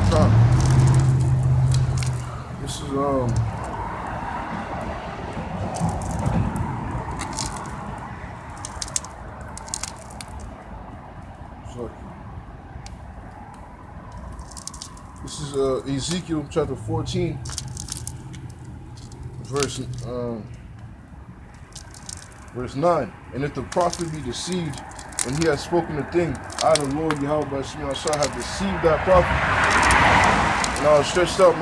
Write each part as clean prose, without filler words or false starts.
time. This is Ezekiel chapter 14, verse 9. And if the prophet be deceived when he has spoken a thing, I, the Lord Yahweh shall have deceived that prophet. And I will stretch out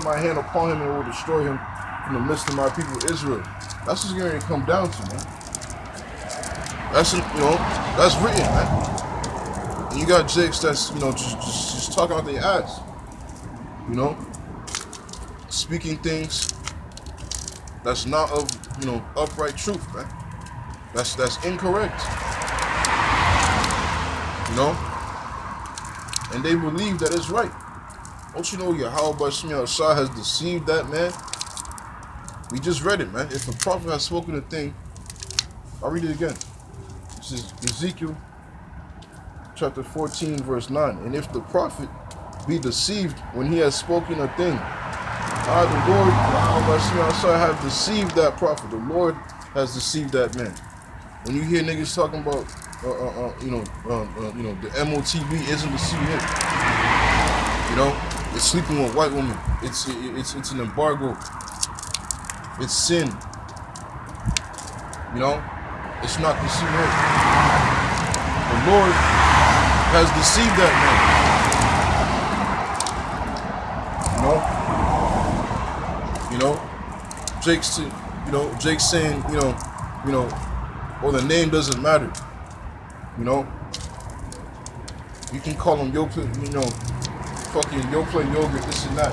my hand upon him and will destroy him from the midst of my people Israel. That's what's going to come down to, man. That's that's written, man. And you got jakes that's just talking out their ass, speaking things that's not of upright truth, man. That's incorrect, and they believe that it's right. Don't you know Yahweh Shah has deceived that man? We just read it, man. If a prophet has spoken a thing, I'll read it again. This is Ezekiel chapter 14, verse 9. And if the prophet be deceived when he has spoken a thing, I, the Lord Yahweh have deceived that prophet. The Lord has deceived that man. When you hear niggas talking about, the MOTB isn't deceiving him. It's sleeping with white women. It's an embargo. It's sin. It's not deceiving him. The Lord has deceived that man. Jake's saying, or the name doesn't matter. You can call him fucking Yoplait yogurt, this and that.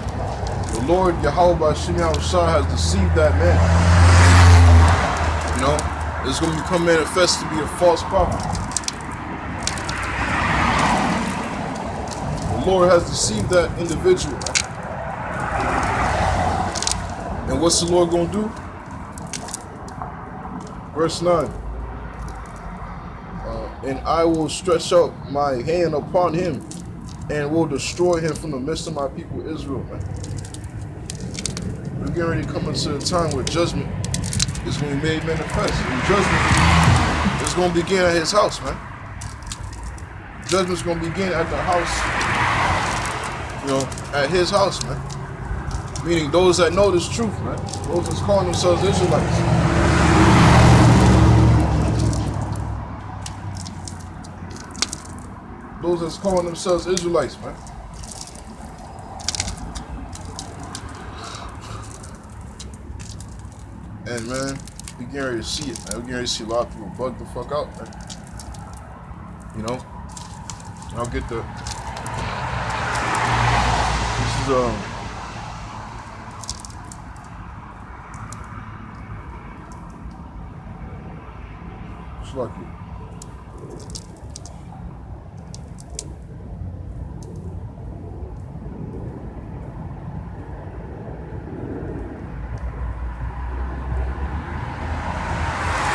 The Lord Yahweh Shah has deceived that man. It's going to become manifest to be a false prophet. The Lord has deceived that individual. And what's the Lord going to do? Verse 9. And I will stretch out my hand upon him and will destroy him from the midst of my people Israel, man. We're getting ready to come into a time where judgment is going to be made manifest. And judgment is going to begin at his house, man. Judgment's going to begin at the house, at his house, man. Meaning those that know this truth, man. Those that's calling themselves Israelites. Those that's calling themselves Israelites, man. And man, we getting ready to see it, man. We're getting ready to see a lot of people bug the fuck out, man. I'll get the. This is it's lucky.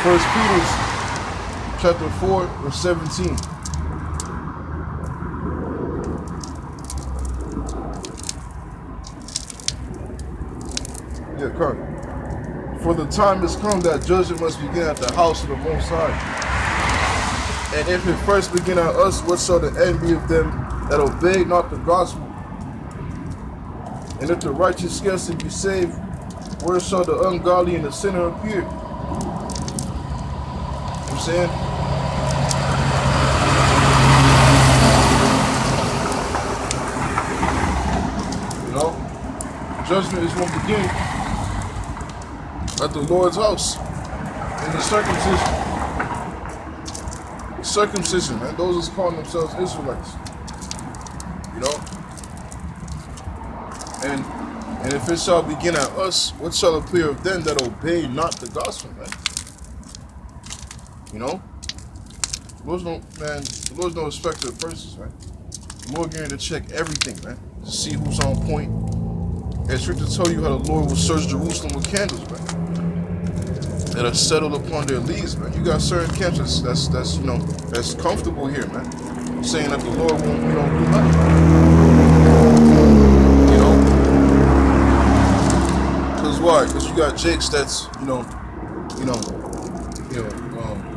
First Peter chapter 4, verse 17. Yeah, correct. For the time has come that judgment must begin at the house of the Most High. And if it first begin at us, what shall the end be of them that obey not the gospel? And if the righteous scarcely be saved, where shall the ungodly and the sinner appear? You know what I'm saying? Judgment is going to begin at the Lord's house. And the circumcision, man. Those that's calling themselves Israelites. And if it shall begin at us, what shall appear of them that obey not the gospel, man? The Lord's no respecter of persons, man. The Lord getting to check everything, man, to see who's on point. And scripture tell you how the Lord will search Jerusalem with candles, man, that are settled upon their leaves, man. You got certain camps that's comfortable here, man, saying that the Lord won't do nothing. got Jakes that's you know,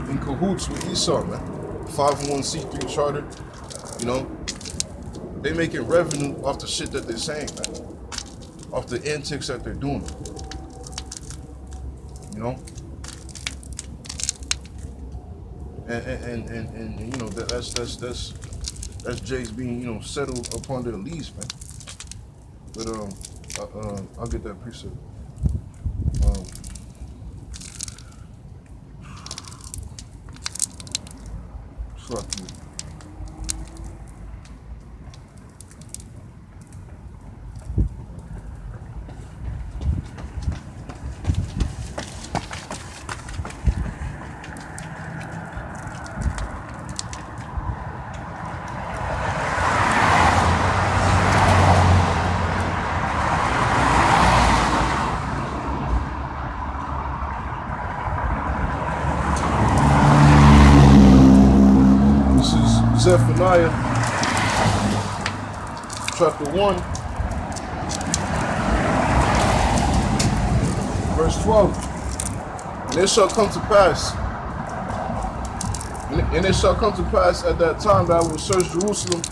in cahoots with Esau, man. 501c3 charter, you know. They making revenue off the shit that they're saying, man. Off the antics that they're doing, you know. And you know that's Jake's being settled upon their lease, man. But I'll get that precept. Um, fuck you. This is Zephaniah chapter 1, verse 12. And it shall come to pass, and it shall come to pass at that time that I will search Jerusalem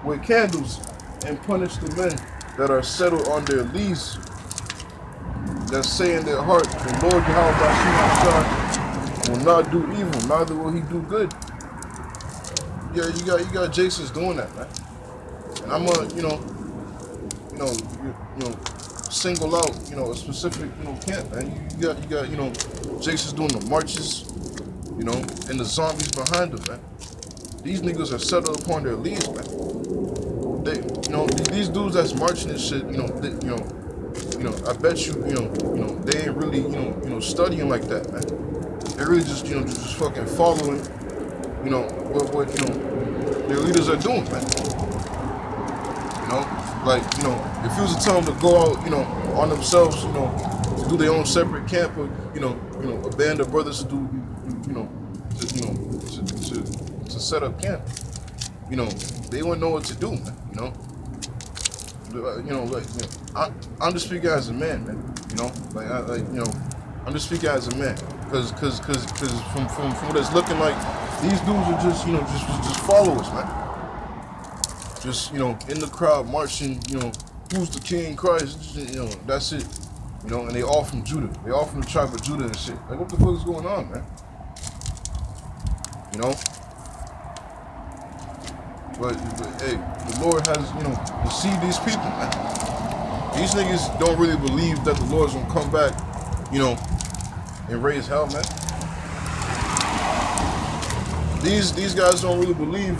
with candles and punish the men that are settled on their lease, that say in their heart, the Lord Yahweh will not do evil, neither will he do good. Yeah, you got Jason's doing that, man. And I'm gonna, single out, a specific, camp, man. You got, Jason's doing the marches, and the zombies behind them, man. These niggas are settled upon their leaves, man. They, these dudes that's marching and shit, I bet you, they ain't really, studying like that, man. They're really just fucking following, what their leaders are doing, man. If you was to tell them to go out, on themselves, to do their own separate camp, or a band of brothers to do, to set up camp, they wouldn't know what to do, man. I'm just speaking as a man, man. I'm just speaking as a man, cause from what it's looking like, these dudes are just followers, man. Just in the crowd marching, who's the King Christ? That's it. And they all from Judah. They all from the tribe of Judah and shit. Like, what the fuck is going on, man? But hey, the Lord has deceived these people, man. These niggas don't really believe that the Lord's gonna come back, and raise hell, man. These guys don't really believe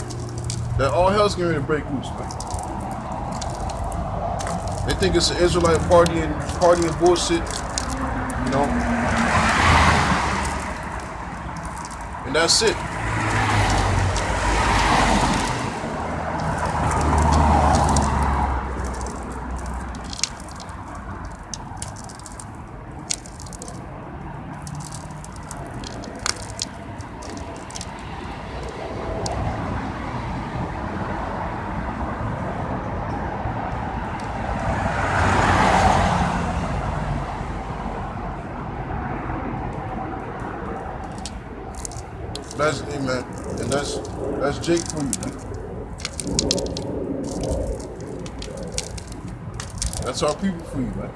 that all hell's getting ready to break loose, man. They think it's an Israelite partying bullshit, and that's it. That's amen, and that's Jake for you, man. That's our people for you, man.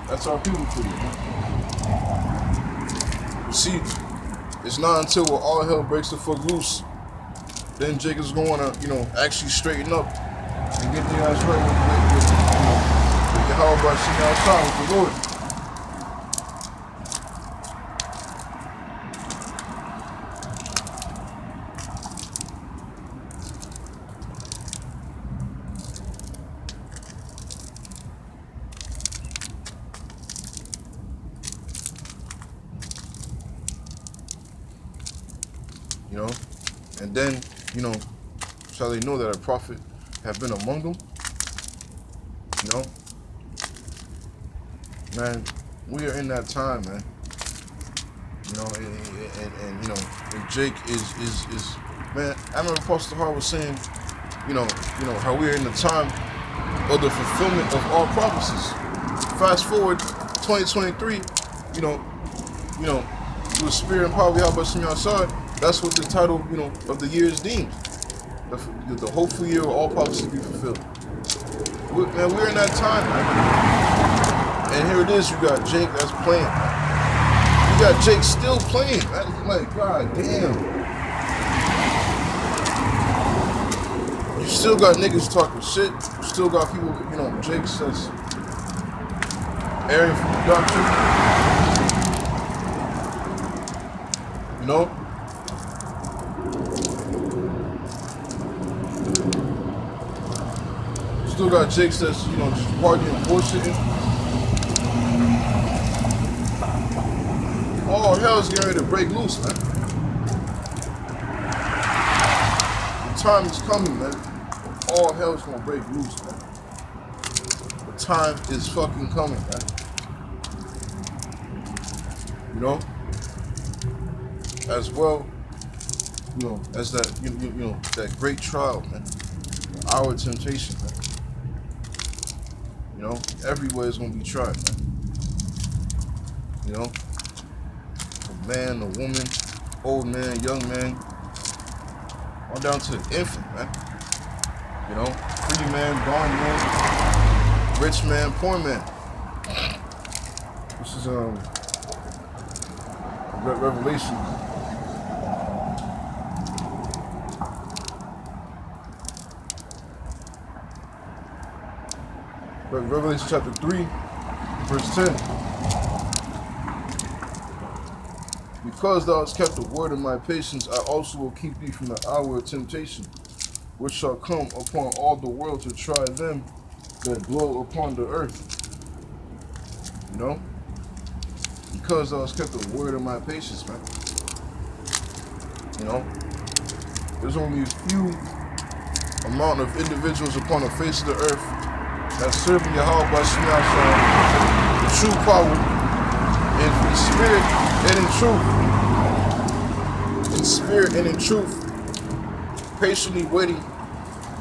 That's our people for you, man. See, it's not until all hell breaks the fuck loose, then Jake is going to, actually straighten up and get the ass right with Yahweh by sitting outside with the Lord. And then, shall they know that a prophet have been among them, man, we are in that time, man. You know, and you know, and Jake is man. I remember Pastor Hart was saying, you know how we are in the time of the fulfillment of all prophecies. Fast forward 2023, you know, through the spirit and power we have us from outside. That's what the title, of the year is deemed. The hopeful year where all prophecies be fulfilled. Man, we're in that time, man. And here it is, you got Jake that's playing, man. You got Jake still playing, man. Like, god damn. You still got niggas talking shit. You still got people, Jake says airing from the doctrine. You know? Still got Jake that's, just partying and bullshitting. All hell's getting ready to break loose, man. The time is coming, man. All hell's gonna break loose, man. The time is fucking coming, man. As well, as that, that great trial, man. Our temptation, man. Everywhere is gonna be tried, man. A man, a woman, old man, young man, all down to the infant, man. Free man, bond man, rich man, poor man. This is Revelation. Revelation chapter 3, verse 10. Because thou hast kept the word of my patience, I also will keep thee from the hour of temptation, which shall come upon all the world to try them that dwell upon the earth. Because thou hast kept the word of my patience, man. There's only a few amount of individuals upon the face of the earth that's serving Yahweh by the true power in spirit and in truth. In spirit and in truth, patiently waiting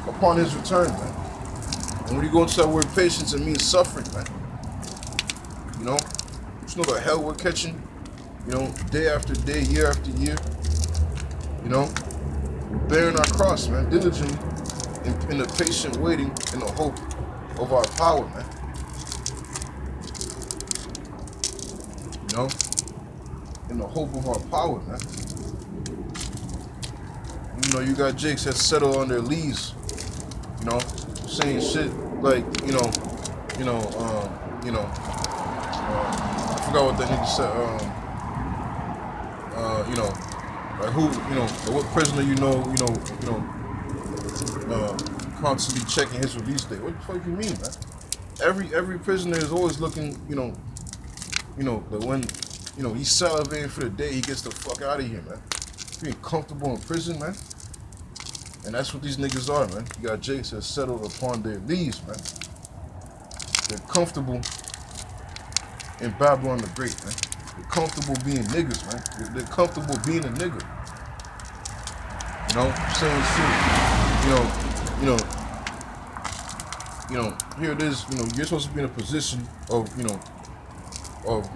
upon his return, man. And when you go into that word patience, it means suffering, man. Just know the hell we're catching, day after day, year after year. We're bearing our cross, man, diligently in the patient waiting in the hope of our power, man. In the hope of our power, man. You got Jakes that settle on their leaves, saying shit like, I forgot what that nigga said, like who, what prisoner constantly checking his release date. What the fuck you mean, man? Every prisoner is always looking, that when, he's salivating for the day he gets the fuck out of here, man. Being comfortable in prison, man. And that's what these niggas are, man. You got Jakes that settled upon their leaves, man. They're comfortable in Babylon the Great, man. They're comfortable being niggas, man. They're comfortable being a nigga. Saying shit, here it is, you're supposed to be in a position of, of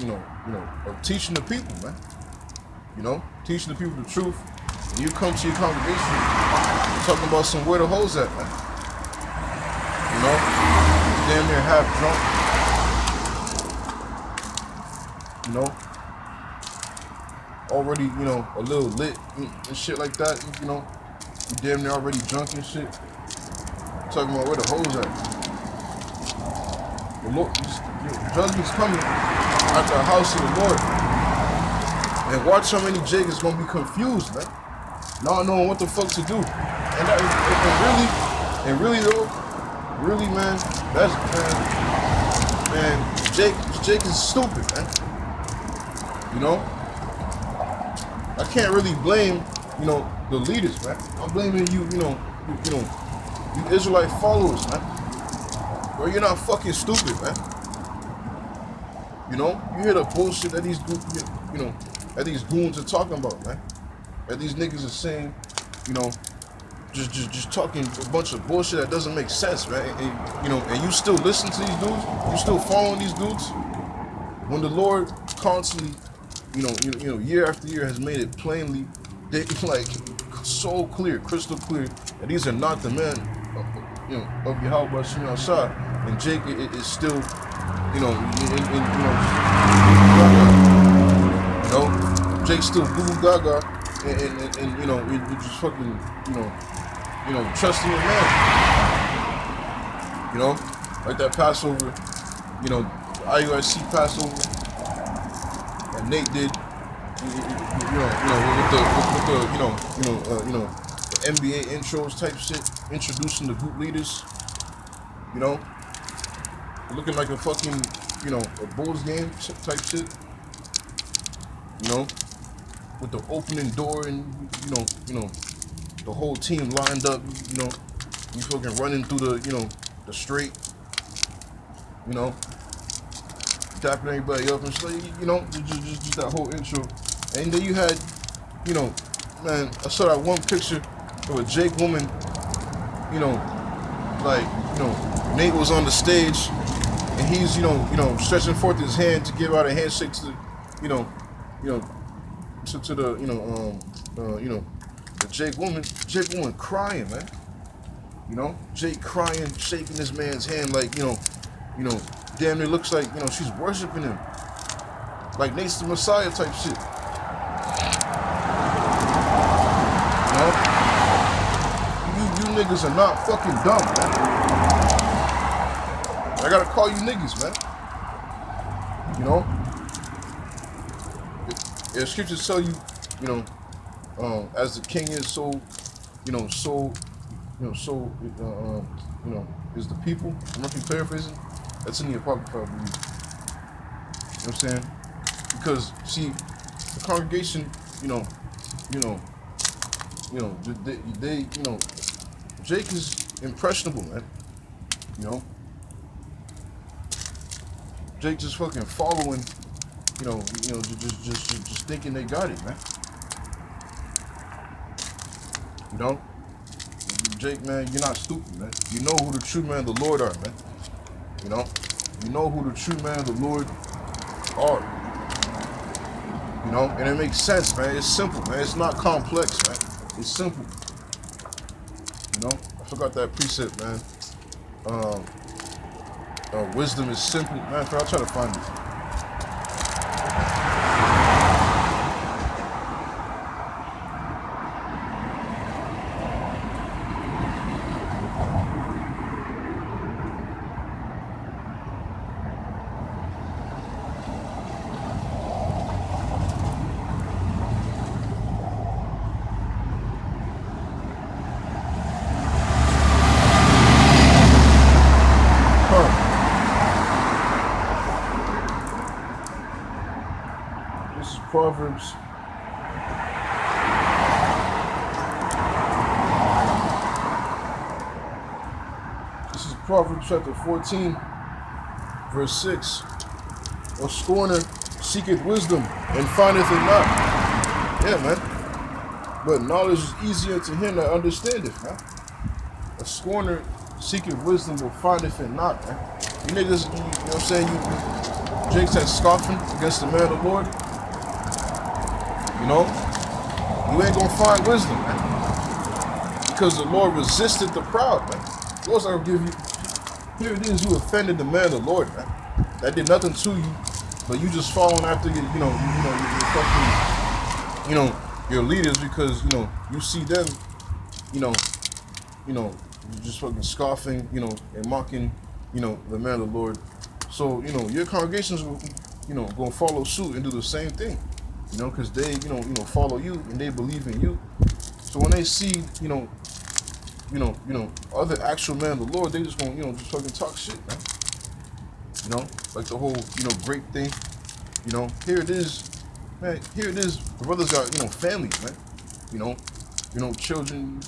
teaching the people, man. Teaching the people the truth. And you come to your congregation talking about some where the hoes at, man. Damn near half drunk. Already, a little lit and shit like that, you damn near already drunk and shit. Talking about where the hoes at. The Lord, judgment's coming at the house of the Lord. And watch how many Jake is gonna be confused, man. Not knowing what the fuck to do. And really though, man, that's man, Jake is stupid, man. I can't really blame, the leaders, man. I'm blaming you, you Israelite followers, man. Bro, you're not fucking stupid, man. You know, you hear the bullshit that that these goons are talking about, man. That these niggas are saying, you know, just talking a bunch of bullshit that doesn't make sense, man. And you still listen to these dudes, you still following these dudes. When the Lord constantly, year after year has made it plainly, like so clear, crystal clear, that these are not the men, of Yahweh Shema Shah, and Jake is still, Jake's still Google Gaga, and you just fucking, trusting your man, like that Passover, IUIC Passover that Nate did, the NBA intros type shit, introducing the group leaders, looking like a fucking, a Bulls game type shit, with the opening door and, the whole team lined up, you fucking running through the, the straight, dapping everybody up and shit, just that whole intro. And then you had, man, I saw that one picture of a Jake woman, Nate was on the stage and he's, stretching forth his hand to give out a handshake to, to the, the Jake woman crying, man. Jake crying, shaking this man's hand like, damn near looks like, she's worshiping him. Like Nate's the Messiah type shit. You niggas are not fucking dumb, man. I gotta call you niggas, man. If scriptures tell you, as the king is, so is the people. I'm not paraphrasing. That's in the Apocrypha, I believe. You know what I'm saying? Because see, the congregation, they Jake is impressionable, man. Jake just fucking following, just thinking they got it, man. Jake, man, you're not stupid, man. You know who the true man of the Lord are, man. You know who the true man of the Lord are. And it makes sense, man. It's simple, man. It's not complex, man. It's simple. I forgot that precept, man. Wisdom is simple, man. I'll try to find it. Proverbs. This is Proverbs chapter 14, verse 6. A scorner seeketh wisdom and findeth it not. Yeah, man. But knowledge is easier to him that understandeth, man. A scorner seeketh wisdom but findeth it not, man. You niggas, you know what I'm saying? Jake's that scoffing against the man of the Lord. You ain't gonna find wisdom, man. Because the Lord resisted the proud, man. The Lord's not gonna give you. Here it is, you offended the man of the Lord, man. That did nothing to you, but you just following after your, your fucking, your leaders because you see them, just fucking scoffing, and mocking, the man of the Lord. So your congregations will, gonna follow suit and do the same thing. Because they, follow you and they believe in you. So when they see, other actual men of the Lord, they just gonna, just fucking talk shit, man. Like the whole, grape thing. Here it is, man. Here it is. The brothers got, families, man. Children.